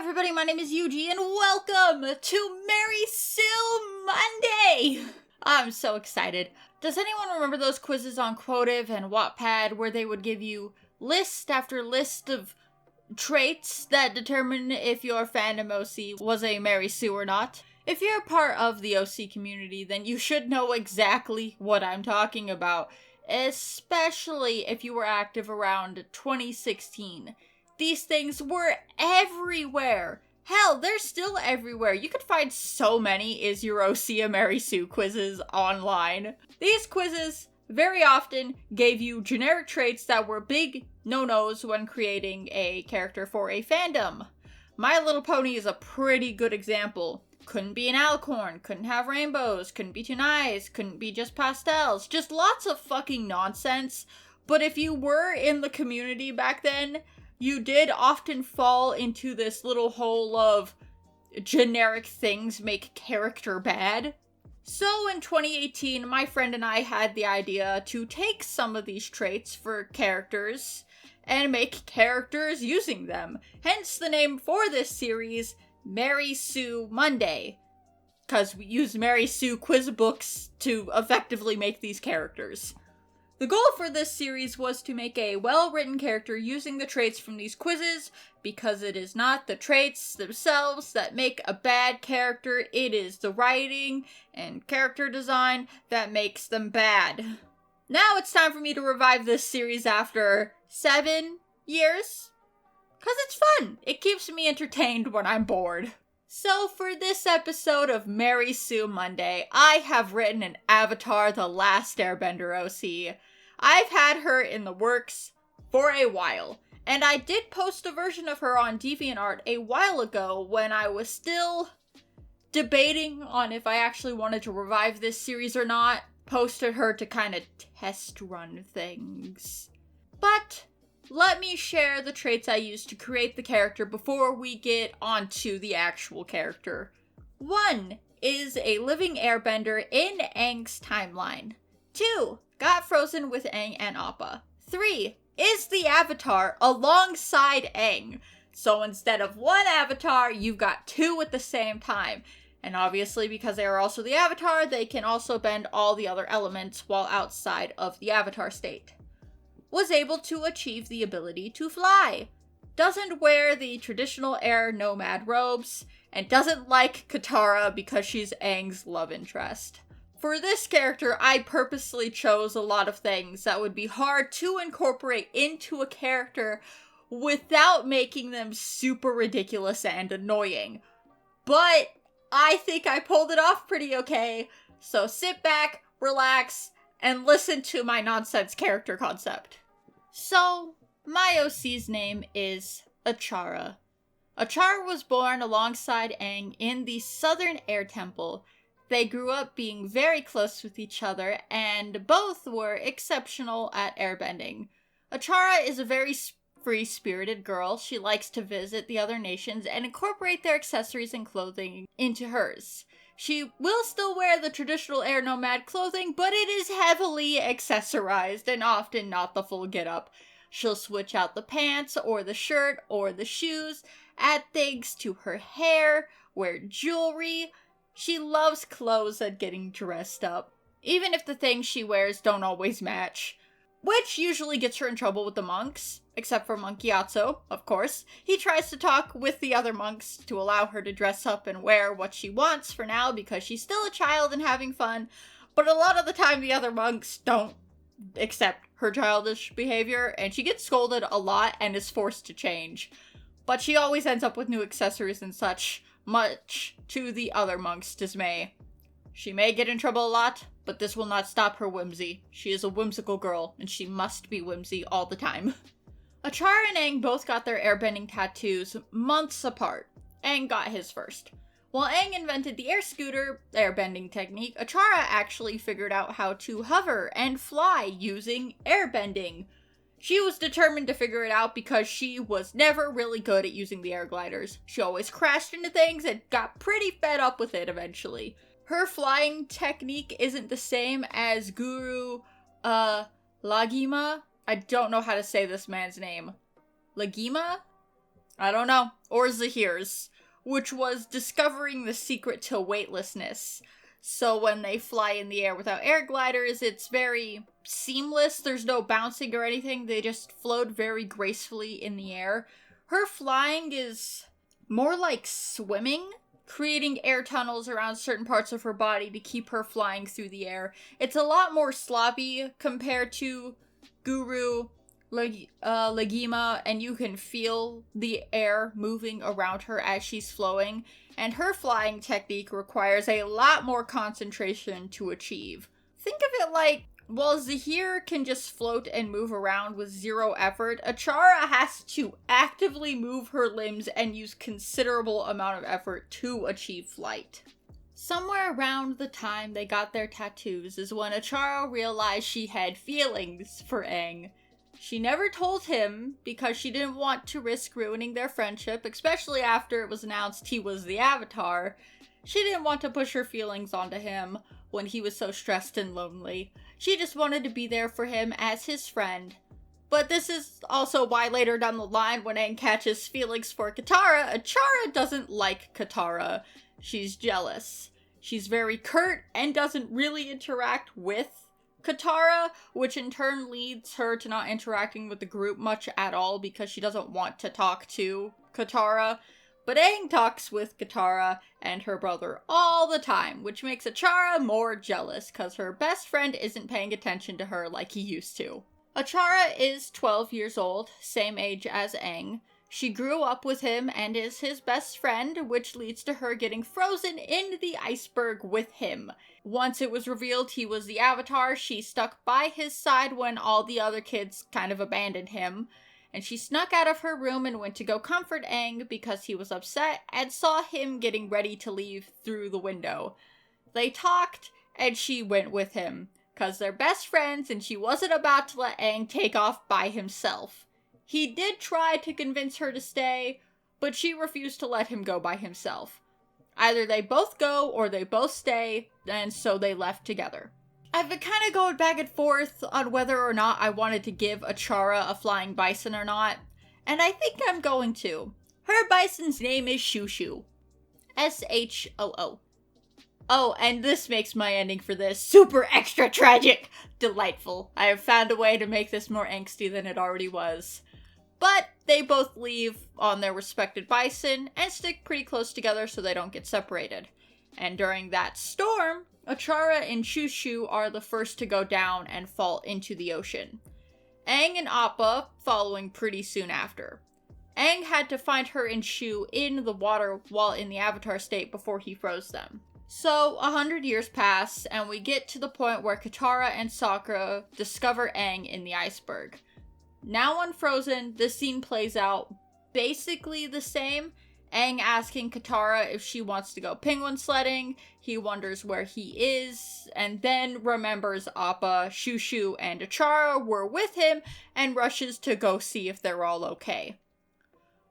everybody, my name is Yuji, and welcome to Mary Sue Monday! I'm so excited. Does anyone remember those quizzes on Quotive and Wattpad where they would give you list after list of traits that determine if your fandom OC was a Mary Sue or not? If you're part of the OC community, then you should know exactly what I'm talking about, especially if you were active around 2016. These things were everywhere. Hell, they're still everywhere. You could find so many Is Your OC a Mary Sue quizzes online. These quizzes very often gave you generic traits that were big no-nos when creating a character for a fandom. My Little Pony is a pretty good example. Couldn't be an alicorn, couldn't have rainbows, couldn't be two eyes, couldn't be just pastels. Just lots of fucking nonsense. But if you were in the community back then, you did often fall into this little hole of generic things make character bad. So in 2018, my friend and I had the idea to take some of these traits for characters and make characters using them. Hence the name for this series, Mary Sue Monday. Because we use Mary Sue quiz books to effectively make these characters. The goal for this series was to make a well-written character using the traits from these quizzes, because it is not the traits themselves that make a bad character, it is the writing and character design that makes them bad. Now it's time for me to revive this series after 7 years, because it's fun. It keeps me entertained when I'm bored. So for this episode of Mary Sue Monday, I have written an Avatar The Last Airbender OC. I've had her in the works for a while, and I did post a version of her on DeviantArt a while ago when I was still debating on if I actually wanted to revive this series or not. Posted her to kind of test run things. But let me share the traits I used to create the character before we get onto the actual character. 1 is a living airbender in Aang's timeline. 2 got frozen with Aang and Appa. 3 is the Avatar alongside Aang. So instead of one Avatar, you've got 2 at the same time. And obviously, because they are also the Avatar, they can also bend all the other elements while outside of the Avatar state. Was able to achieve the ability to fly. Doesn't wear the traditional air nomad robes, and doesn't like Katara because she's Aang's love interest. For this character, I purposely chose a lot of things that would be hard to incorporate into a character without making them super ridiculous and annoying. But I think I pulled it off pretty okay, so sit back, relax, and listen to my nonsense character concept. So, my OC's name is Achara. Achara was born alongside Aang in the Southern Air Temple. They grew up being very close with each other, and both were exceptional at airbending. Achara is a very free-spirited girl. She likes to visit the other nations and incorporate their accessories and clothing into hers. She will still wear the traditional air nomad clothing, but it is heavily accessorized and often not the full getup. She'll switch out the pants or the shirt or the shoes, add things to her hair, wear jewelry. She loves clothes and getting dressed up, even if the things she wears don't always match. Which usually gets her in trouble with the monks, except for Monk Gyatso, of course. He tries to talk with the other monks to allow her to dress up and wear what she wants for now because she's still a child and having fun, but a lot of the time the other monks don't accept her childish behavior, and she gets scolded a lot and is forced to change. But she always ends up with new accessories and such, much to the other monks' dismay. She may get in trouble a lot, but this will not stop her whimsy. She is a whimsical girl, and she must be whimsy all the time. Achara and Aang both got their airbending tattoos months apart. Aang got his first. While Aang invented the air scooter airbending technique, Achara actually figured out how to hover and fly using airbending. She was determined to figure it out because she was never really good at using the air gliders. She always crashed into things and got pretty fed up with it eventually. Her flying technique isn't the same as Guru, Lagima. I don't know how to say this man's name. Lagima? I don't know. Or Zahir's, which was discovering the secret to weightlessness. So when they fly in the air without air gliders, it's very seamless. There's no bouncing or anything. They just float very gracefully in the air. Her flying is more like swimming, creating air tunnels around certain parts of her body to keep her flying through the air. It's a lot more sloppy compared to Guru, Legima, and you can feel the air moving around her as she's flowing, and her flying technique requires a lot more concentration to achieve. Think of it like, while Zahir can just float and move around with zero effort, Achara has to actively move her limbs and use considerable amount of effort to achieve flight. Somewhere around the time they got their tattoos is when Achara realized she had feelings for Aang. She never told him because she didn't want to risk ruining their friendship, especially after it was announced he was the Avatar. She didn't want to push her feelings onto him when he was so stressed and lonely. She just wanted to be there for him as his friend. But this is also why later down the line, when Aang catches feelings for Katara, Achara doesn't like Katara. She's jealous. She's very curt and doesn't really interact with Katara, which in turn leads her to not interacting with the group much at all because she doesn't want to talk to Katara. But Aang talks with Katara and her brother all the time, which makes Achara more jealous because her best friend isn't paying attention to her like he used to. Achara is 12 years old, same age as Aang. She grew up with him and is his best friend, which leads to her getting frozen in the iceberg with him. Once it was revealed he was the Avatar, she stuck by his side when all the other kids kind of abandoned him. And she snuck out of her room and went to go comfort Aang because he was upset and saw him getting ready to leave through the window. They talked and she went with him because they're best friends and she wasn't about to let Aang take off by himself. He did try to convince her to stay, but she refused to let him go by himself. Either they both go or they both stay, and so they left together. I've been kind of going back and forth on whether or not I wanted to give Achara a flying bison or not, and I think I'm going to. Her bison's name is Shushu. Shoo. Oh, and this makes my ending for this super extra tragic. Delightful. I have found a way to make this more angsty than it already was. But they both leave on their respected bison and stick pretty close together so they don't get separated. And during that storm, Achara and Shushu are the first to go down and fall into the ocean. Aang and Appa following pretty soon after. Aang had to find her and Shu in the water while in the Avatar state before he froze them. So, 100 years pass, and we get to the point where Katara and Sokka discover Aang in the iceberg. Now unfrozen, this scene plays out basically the same. Aang asking Katara if she wants to go penguin sledding, he wonders where he is, and then remembers Appa, Shushu, and Achara were with him, and rushes to go see if they're all okay.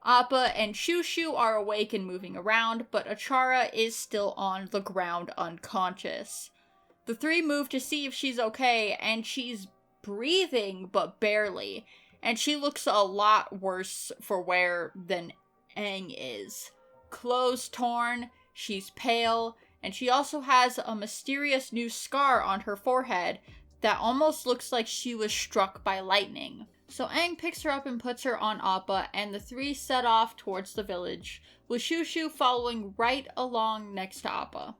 Appa and Shushu are awake and moving around, but Achara is still on the ground unconscious. The three move to see if she's okay, and she's breathing, but barely, and she looks a lot worse for wear than Aang is. Clothes torn, she's pale, and she also has a mysterious new scar on her forehead that almost looks like she was struck by lightning. So Aang picks her up and puts her on Appa, and the three set off towards the village, with Shushu following right along next to Appa.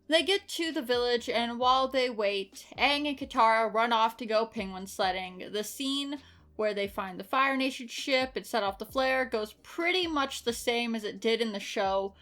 They get to the village, and while they wait, Aang and Katara run off to go penguin sledding. The scene where they find the Fire Nation ship and set off the flare goes pretty much the same as it did in the show.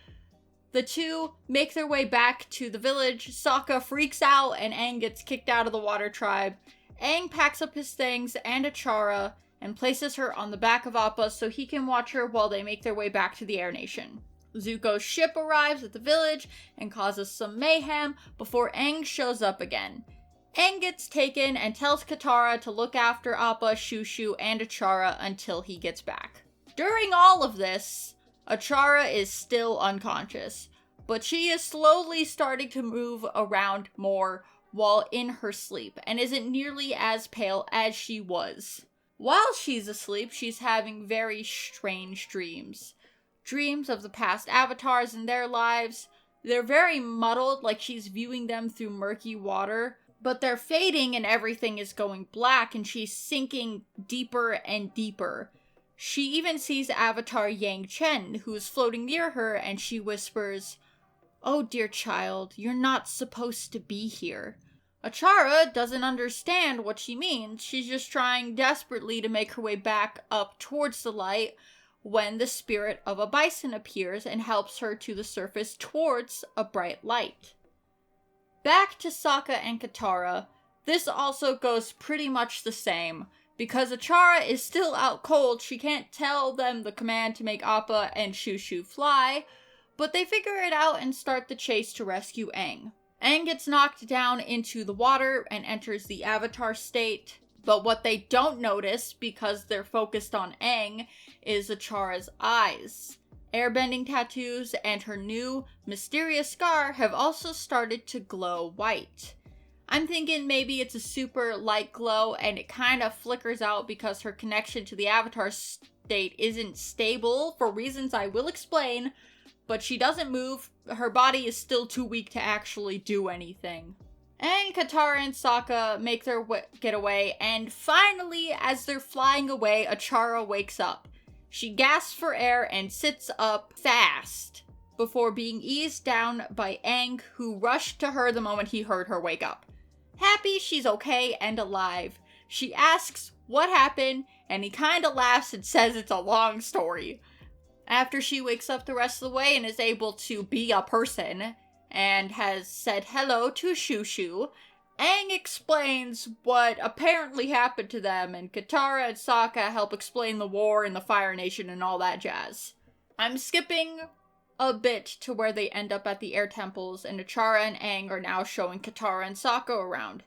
The two make their way back to the village. Sokka freaks out, and Aang gets kicked out of the Water Tribe. Aang packs up his things and Achara and places her on the back of Appa so he can watch her while they make their way back to the Air Nation. Zuko's ship arrives at the village and causes some mayhem before Aang shows up again. Aang gets taken and tells Katara to look after Appa, Shushu, and Achara until he gets back. During all of this, Achara is still unconscious, but she is slowly starting to move around more while in her sleep, and isn't nearly as pale as she was. While she's asleep, she's having very strange dreams. Dreams of the past avatars in their lives. They're very muddled, like she's viewing them through murky water, but they're fading and everything is going black and she's sinking deeper and deeper. She even sees Avatar Yang Chen, who's floating near her, and she whispers, "Oh dear child, you're not supposed to be here." Achara doesn't understand what she means. She's just trying desperately to make her way back up towards the light when the spirit of a bison appears and helps her to the surface towards a bright light. Back to Sokka and Katara. This also goes pretty much the same. Because Achara is still out cold, she can't tell them the command to make Appa and Shushu fly, but they figure it out and start the chase to rescue Aang. Aang gets knocked down into the water and enters the Avatar state, but what they don't notice, because they're focused on Aang, is Achara's eyes. Airbending tattoos and her new, mysterious scar have also started to glow white. I'm thinking maybe it's a super light glow and it kind of flickers out because her connection to the Avatar state isn't stable for reasons I will explain, but she doesn't move. Her body is still too weak to actually do anything. And Katara and Sokka make their getaway, and finally, as they're flying away, Achara wakes up. She gasps for air and sits up fast before being eased down by Aang, who rushed to her the moment he heard her wake up. Happy she's okay and alive. She asks what happened, and he kinda laughs and says it's a long story. After she wakes up the rest of the way and is able to be a person, and has said hello to Shushu, Aang explains what apparently happened to them, and Katara and Sokka help explain the war and the Fire Nation and all that jazz. I'm skipping a bit to where they end up at the air temples, and Achara and Aang are now showing Katara and Sokka around.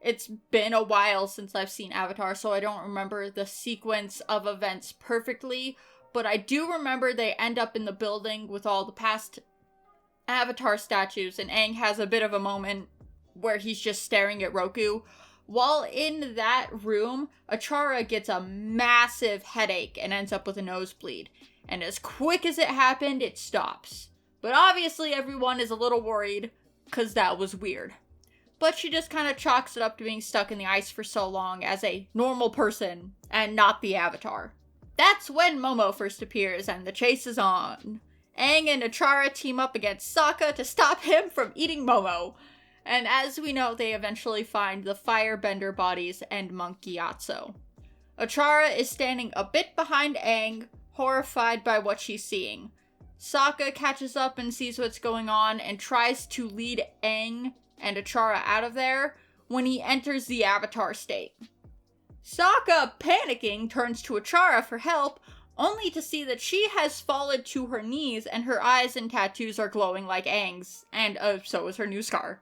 It's been a while since I've seen Avatar, so I don't remember the sequence of events perfectly, but I do remember they end up in the building with all the past Avatar statues, and Aang has a bit of a moment where he's just staring at Roku. While in that room, Achara gets a massive headache and ends up with a nosebleed. And as quick as it happened, it stops. But obviously everyone is a little worried, because that was weird. But she just kind of chalks it up to being stuck in the ice for so long as a normal person, and not the Avatar. That's when Momo first appears, and the chase is on. Aang and Achara team up against Sokka to stop him from eating Momo. And as we know, they eventually find the firebender bodies and Monk Gyatso. Achara is standing a bit behind Aang, horrified by what she's seeing. Sokka catches up and sees what's going on and tries to lead Aang and Achara out of there when he enters the Avatar state. Sokka, panicking, turns to Achara for help, only to see that she has fallen to her knees and her eyes and tattoos are glowing like Aang's, and so is her new scar.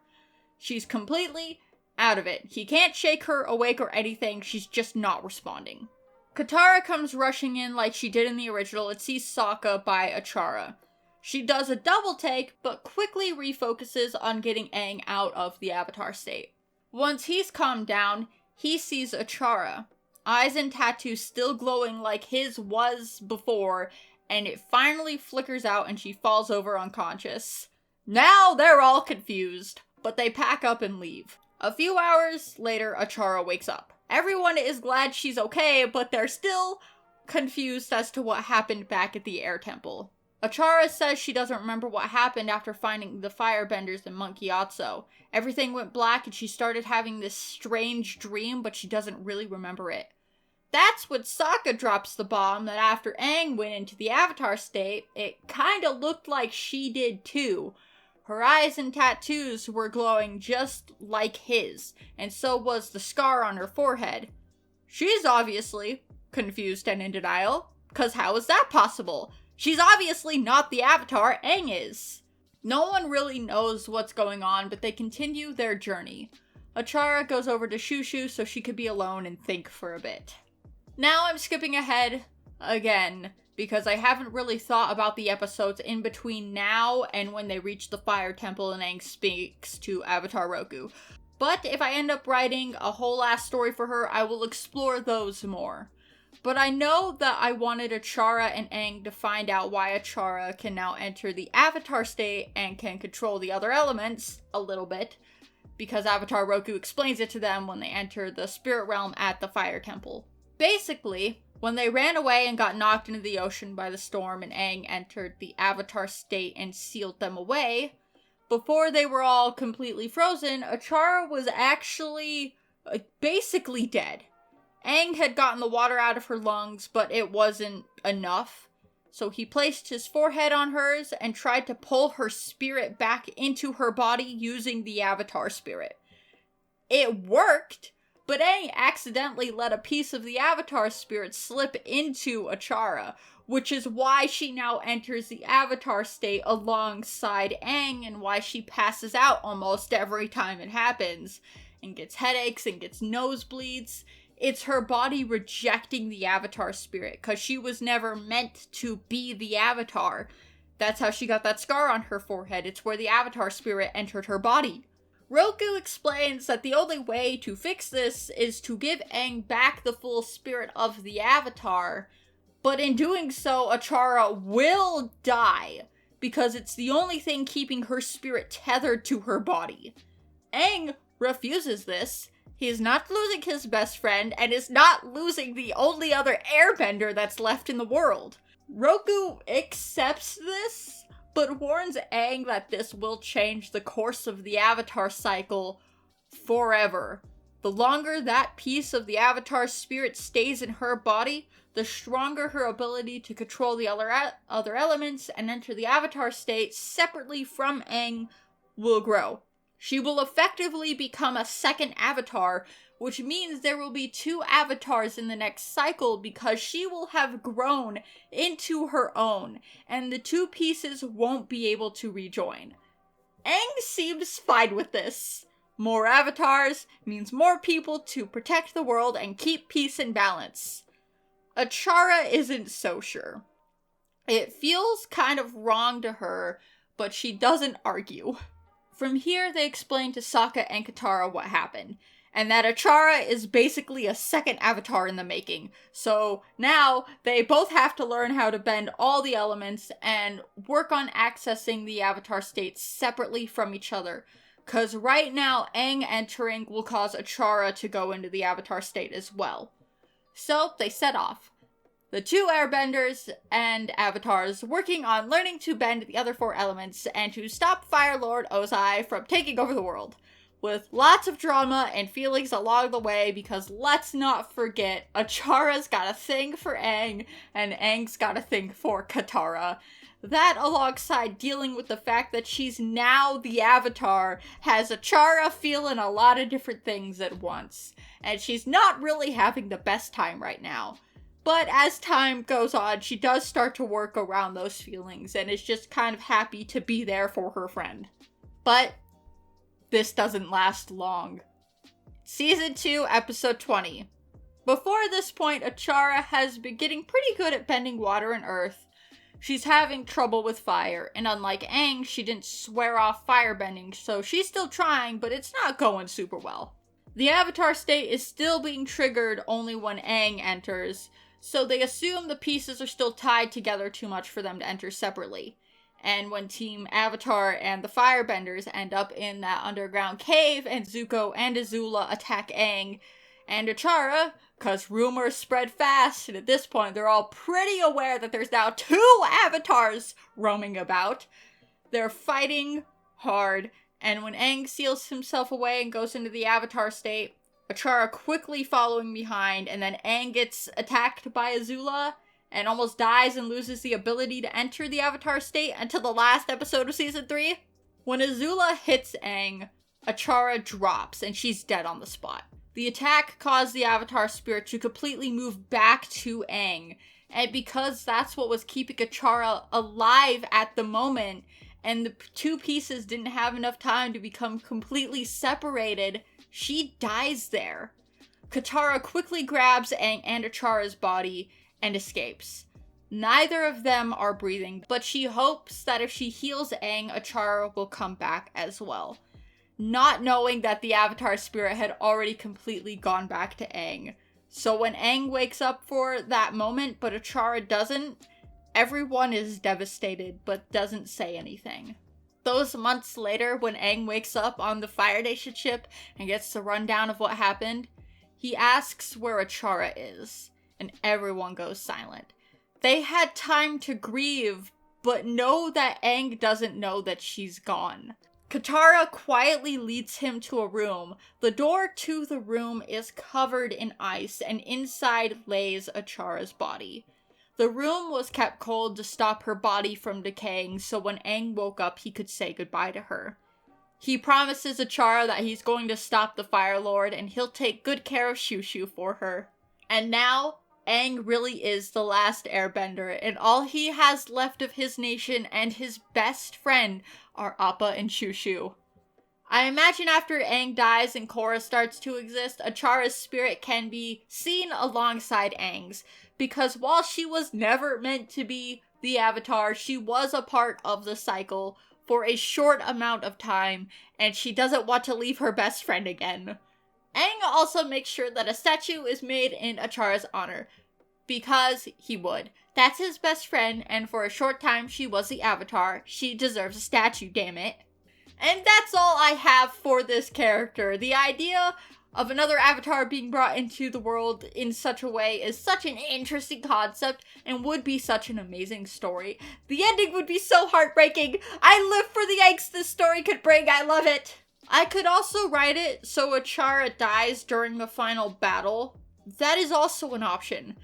She's completely out of it. He can't shake her awake or anything, she's just not responding. Katara comes rushing in like she did in the original and sees Sokka by Achara. She does a double take, but quickly refocuses on getting Aang out of the Avatar state. Once he's calmed down, he sees Achara, eyes and tattoos still glowing like his was before, and it finally flickers out and she falls over unconscious. Now they're all confused, but they pack up and leave. A few hours later, Achara wakes up. Everyone is glad she's okay, but they're still confused as to what happened back at the air temple. Achara says she doesn't remember what happened after finding the firebenders and Monk Gyatso. Everything went black and she started having this strange dream, but she doesn't really remember it. That's when Sokka drops the bomb that after Aang went into the Avatar state, it kinda looked like she did too. Her eyes and tattoos were glowing just like his, and so was the scar on her forehead. She's obviously confused and in denial, 'cause how is that possible? She's obviously not the Avatar, Aang is. No one really knows what's going on, but they continue their journey. Achara goes over to Shushu so she could be alone and think for a bit. Now I'm skipping ahead again, because I haven't really thought about the episodes in between now and when they reach the Fire Temple and Aang speaks to Avatar Roku. But if I end up writing a whole ass story for her, I will explore those more. But I know that I wanted Achara and Aang to find out why Achara can now enter the Avatar state and can control the other elements a little bit, because Avatar Roku explains it to them when they enter the spirit realm at the Fire Temple. Basically, when they ran away and got knocked into the ocean by the storm and Aang entered the Avatar state and sealed them away, before they were all completely frozen, Achara was actually basically dead. Aang had gotten the water out of her lungs, but it wasn't enough. So he placed his forehead on hers and tried to pull her spirit back into her body using the Avatar spirit. It worked, but Aang accidentally let a piece of the Avatar spirit slip into Achara, which is why she now enters the Avatar state alongside Aang and why she passes out almost every time it happens and gets headaches and gets nosebleeds. It's her body rejecting the Avatar spirit, because she was never meant to be the Avatar. That's how she got that scar on her forehead. It's where the Avatar spirit entered her body. Roku explains that the only way to fix this is to give Aang back the full spirit of the Avatar, but in doing so, Achara will die, because it's the only thing keeping her spirit tethered to her body. Aang refuses this. He is not losing his best friend, and is not losing the only other airbender that's left in the world. Roku accepts this, but warns Aang that this will change the course of the Avatar cycle forever. The longer that piece of the Avatar spirit stays in her body, the stronger her ability to control the other elements and enter the Avatar state separately from Aang will grow. She will effectively become a second Avatar, which means there will be 2 Avatars in the next cycle because she will have grown into her own, and the 2 pieces won't be able to rejoin. Aang seems fine with this. More Avatars means more people to protect the world and keep peace and balance. Achara isn't so sure. It feels kind of wrong to her, but she doesn't argue. From here, they explain to Sokka and Katara what happened, and that Achara is basically a second Avatar in the making. So now, they both have to learn how to bend all the elements and work on accessing the Avatar states separately from each other. Cause right now, Aang entering will cause Achara to go into the Avatar state as well. So, they set off. The 2 airbenders and avatars working on learning to bend the other 4 elements and to stop Fire Lord Ozai from taking over the world. With lots of drama and feelings along the way, because let's not forget, Achara's got a thing for Aang and Aang's got a thing for Katara. That, alongside dealing with the fact that she's now the Avatar, has Achara feeling a lot of different things at once. And she's not really having the best time right now. But as time goes on, she does start to work around those feelings and is just kind of happy to be there for her friend. But this doesn't last long. Season 2, Episode 20. Before this point, Achara has been getting pretty good at bending water and earth. She's having trouble with fire, and unlike Aang, she didn't swear off firebending, so she's still trying, but it's not going super well. The Avatar state is still being triggered only when Aang enters, so they assume the pieces are still tied together too much for them to enter separately. And when Team Avatar and the Firebenders end up in that underground cave and Zuko and Azula attack Aang and Achara, cause rumors spread fast, and at this point they're all pretty aware that there's now 2 Avatars roaming about. They're fighting hard, and when Aang seals himself away and goes into the Avatar state, Achara quickly following behind, and then Aang gets attacked by Azula and almost dies and loses the ability to enter the Avatar state until the last episode of Season 3. When Azula hits Aang, Achara drops and she's dead on the spot. The attack caused the Avatar spirit to completely move back to Aang, and because that's what was keeping Achara alive at the moment, and the 2 pieces didn't have enough time to become completely separated, she dies there. Katara quickly grabs Aang and Achara's body and escapes. Neither of them are breathing, but she hopes that if she heals Aang, Achara will come back as well. not knowing that the Avatar spirit had already completely gone back to Aang. So when Aang wakes up for that moment, but Achara doesn't, everyone is devastated, but doesn't say anything. Those months later, when Aang wakes up on the Fire Nation ship and gets the rundown of what happened, he asks where Achara is, and everyone goes silent. They had time to grieve, but know that Aang doesn't know that she's gone. Katara quietly leads him to a room. The door to the room is covered in ice, and inside lays Achara's body. The room was kept cold to stop her body from decaying, so when Aang woke up, he could say goodbye to her. He promises Achara that he's going to stop the Fire Lord, and he'll take good care of Shushu for her. And now, Aang really is the last airbender, and all he has left of his nation and his best friend are Appa and Shushu. I imagine after Aang dies and Korra starts to exist, Achara's spirit can be seen alongside Aang's, because while she was never meant to be the Avatar, she was a part of the cycle for a short amount of time, and she doesn't want to leave her best friend again. Aang also makes sure that a statue is made in Achara's honor, because he would. That's his best friend, and for a short time she was the Avatar. She deserves a statue, damn it. And that's all I have for this character. The idea of another Avatar being brought into the world in such a way is such an interesting concept and would be such an amazing story. The ending would be so heartbreaking. I live for the angst this story could bring. I love it. I could also write it so Achara dies during the final battle. That is also an option.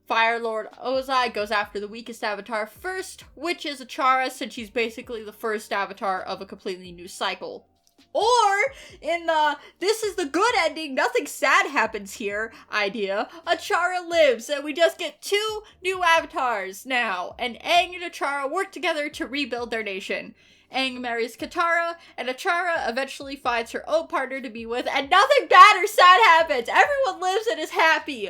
Fire Lord Ozai goes after the weakest Avatar first, which is Achara, since she's basically the first Avatar of a completely new cycle. Or, in the this is the good ending, nothing sad happens here idea, Achara lives, and we just get 2 new Avatars now, and Aang and Achara work together to rebuild their nation. Aang marries Katara, and Achara eventually finds her own partner to be with, and nothing bad or sad happens! Everyone lives and is happy!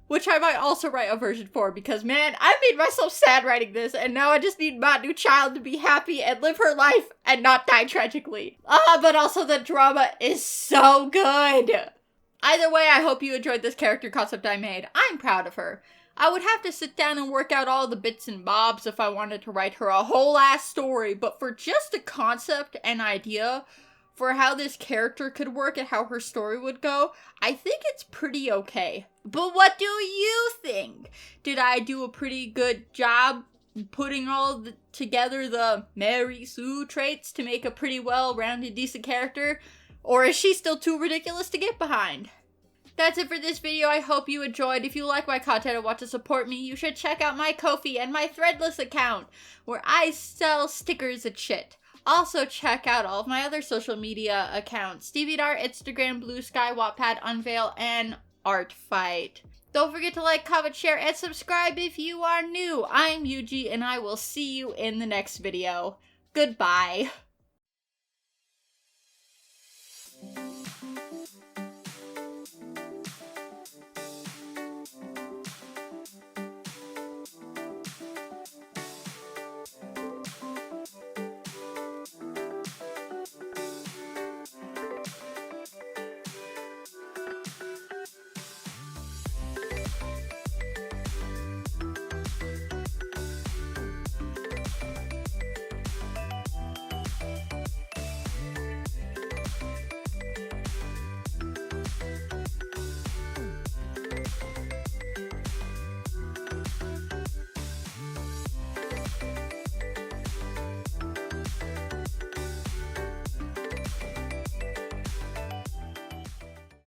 Which I might also write a version for, because man, I made myself sad writing this, and now I just need my new child to be happy and live her life and not die tragically. But also the drama is so good! Either way, I hope you enjoyed this character concept I made. I'm proud of her. I would have to sit down and work out all the bits and bobs if I wanted to write her a whole ass story, but for just a concept and idea for how this character could work and how her story would go, I think it's pretty okay. But what do you think? Did I do a pretty good job putting all together the Mary Sue traits to make a pretty well-rounded, decent character? Or is she still too ridiculous to get behind? That's it for this video. I hope you enjoyed. If you like my content and want to support me, you should check out my Ko-fi and my Threadless account, where I sell stickers and shit. Also, check out all of my other social media accounts: DeviantArt, Instagram, Blue Sky, Wattpad, Unveil, and Artfight. Don't forget to like, comment, share, and subscribe if you are new. I'm Yuji, and I will see you in the next video. Goodbye.